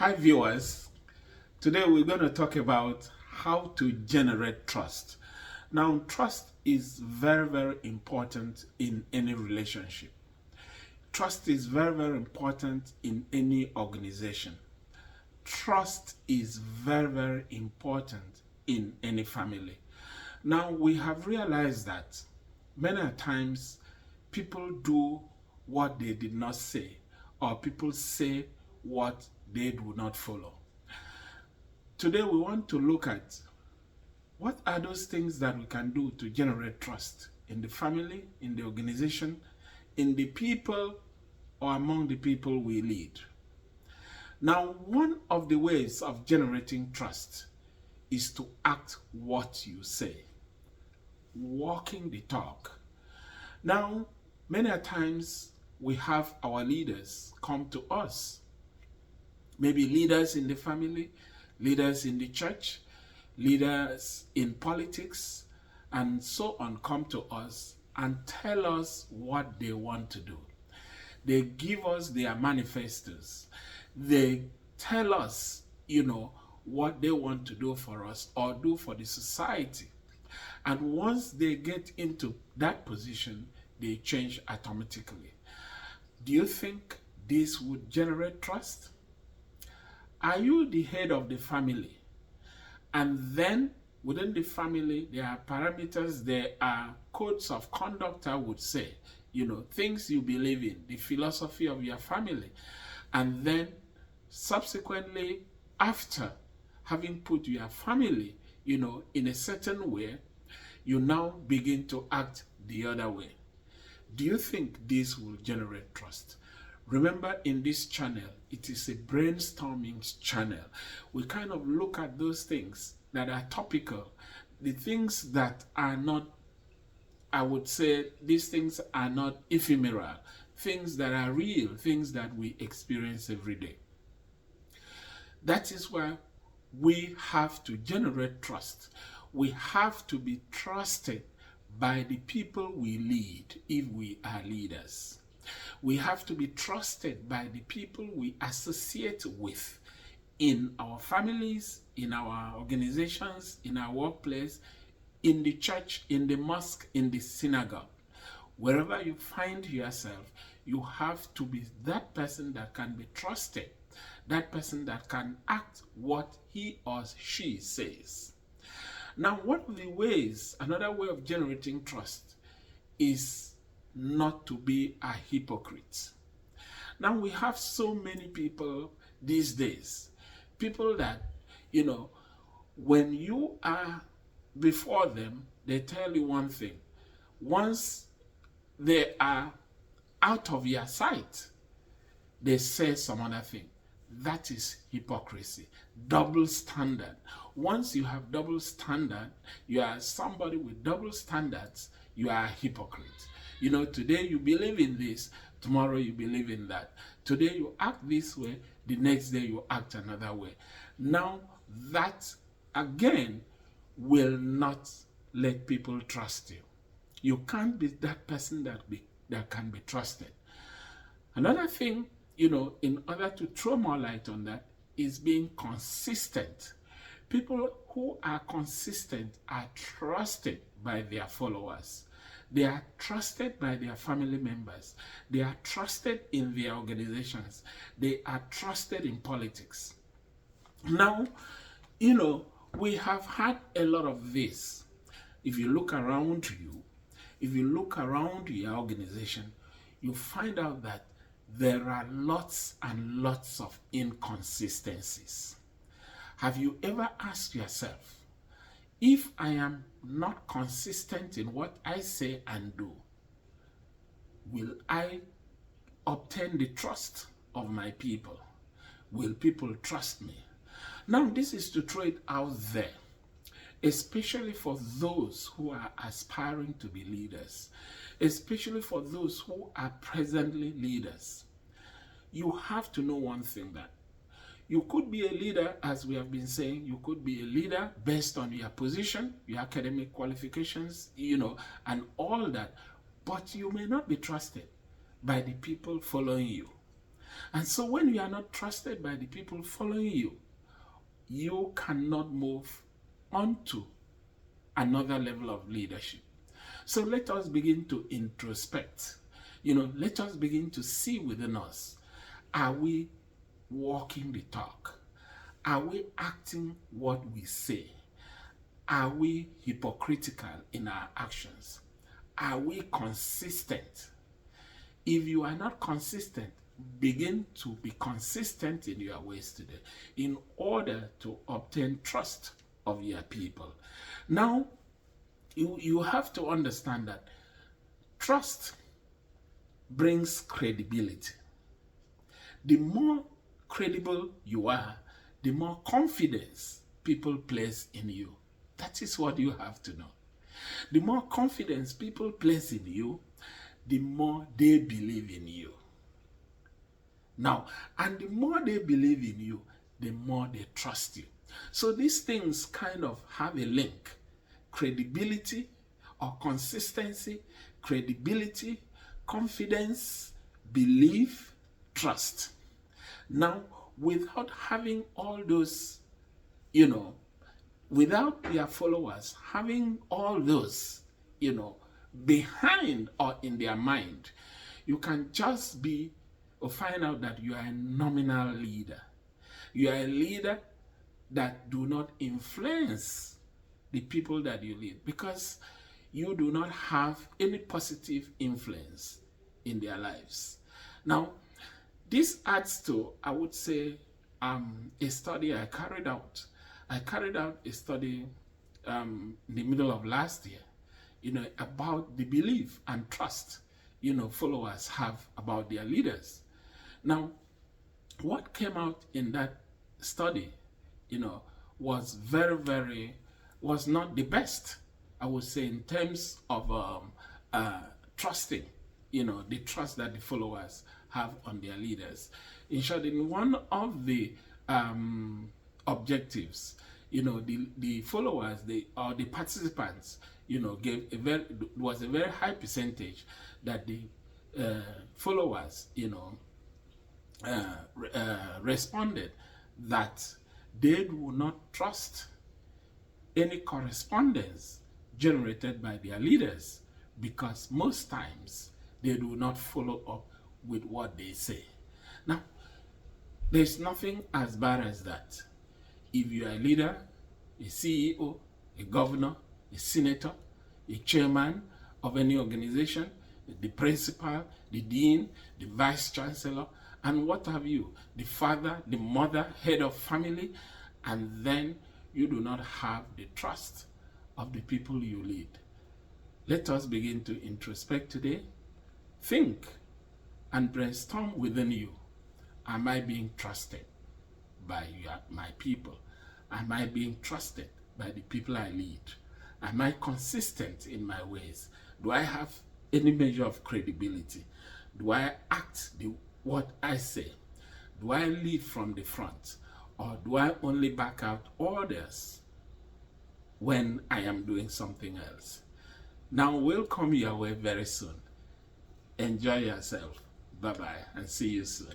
Hi viewers, today we're going to talk about how to generate trust. Now, trust is very important in any relationship. Trust is very important in any organization. Trust is very important in any family. Now, we have realized that many times people do what they did not say, or people say what they do not follow. Today we want to look at what are those things that we can do to generate trust in the family, in the organization, in the people, or among the people we lead. Now, one of the ways of generating trust is to act what you say, walking the talk. Now, many times we have our leaders come to us, maybe leaders in the family, leaders in the church, leaders in politics, and so on come to us and tell us what they want to do. They give us their manifestos. They tell us, what they want to do for us or do for the society. And once they get into that position, they change automatically. Do you think this would generate trust? Are you the head of the family? And then within the family, there are parameters, there are codes of conduct, I would say, things you believe in, the philosophy of your family. And then subsequently, after having put your family, in a certain way, you now begin to act the other way. Do you think this will generate trust? Remember, in this channel, it is a brainstorming channel. We kind of look at those things that are topical, the things that are not, I would say, these things are not ephemeral, things that are real, things that we experience every day. That is why we have to generate trust. We have to be trusted by the people we lead if we are leaders. We have to be trusted by the people we associate with in our families, in our organizations, in our workplace, in the church, in the mosque, in the synagogue. Wherever you find yourself, you have to be that person that can be trusted, that person that can act what he or she says. Now, one of the ways, another way of generating trust is not to be a hypocrite. Now, we have so many people these days, people that, when you are before them, they tell you one thing. Once they are out of your sight, they say some other thing. That is hypocrisy, double standard. Once you have double standard, you are somebody with double standards, you are a hypocrite. Today you believe in this, tomorrow you believe in that. Today you act this way, the next day you act another way. Now that, again, will not let people trust you. You can't be that person that can be trusted. Another thing, in order to throw more light on that, is being consistent. People who are consistent are trusted by their followers. They are trusted by their family members. They are trusted in their organizations. They are trusted in politics. Now, we have had a lot of this. If you look around you, if you look around your organization, you find out that there are lots and lots of inconsistencies. Have you ever asked yourself, if I am not consistent in what I say and do, will I obtain the trust of my people? Will people trust me? Now, this is to throw it out there, especially for those who are aspiring to be leaders, especially for those who are presently leaders. You have to know one thing, that you could be a leader, as we have been saying. You could be a leader based on your position, your academic qualifications, and all that. But you may not be trusted by the people following you. And so when you are not trusted by the people following you, you cannot move on to another level of leadership. So let us begin to introspect. Let us begin to see within us. Are we walking the talk? Are we acting what we say? Are we hypocritical in our actions? Are we consistent? If you are not consistent, begin to be consistent in your ways today in order to obtain trust of your people. Now, you have to understand that trust brings credibility. The more credible you are, the more confidence people place in you. That is what you have to know. The more confidence people place in you, the more they believe in you. Now, and the more they believe in you, the more they trust you. So these things kind of have a link. Credibility or consistency, credibility, confidence, belief, trust. Now, without having all those, without their followers having all those, behind or in their mind, you can just be or find out that you are a nominal leader. You are a leader that do not influence the people that you lead because you do not have any positive influence in their lives. Now, this adds to, I would say, a study I carried out. I carried out a study in the middle of last year, about the belief and trust, followers have about their leaders. Now, what came out in that study, was was not the best, I would say, in terms of trusting, the trust that the followers have on their leaders. In short, in one of the objectives, the followers, or the participants, gave was a very high percentage that the followers, responded that they do not trust any correspondence generated by their leaders because most times they do not follow up with what they say. Now, there's nothing as bad as that. If you are a leader, a CEO, a governor, a senator, a chairman of any organization, the principal, the dean, the vice chancellor, and what have you, the father, the mother, head of family, and then you do not have the trust of the people you lead. Let us begin to introspect today. Think and brainstorm within you. Am I being trusted by my people? Am I being trusted by the people I lead? Am I consistent in my ways? Do I have any measure of credibility? Do I act what I say? Do I lead from the front? Or do I only back out orders when I am doing something else? Now we'll come your way very soon. Enjoy yourself. Bye-bye and see you soon.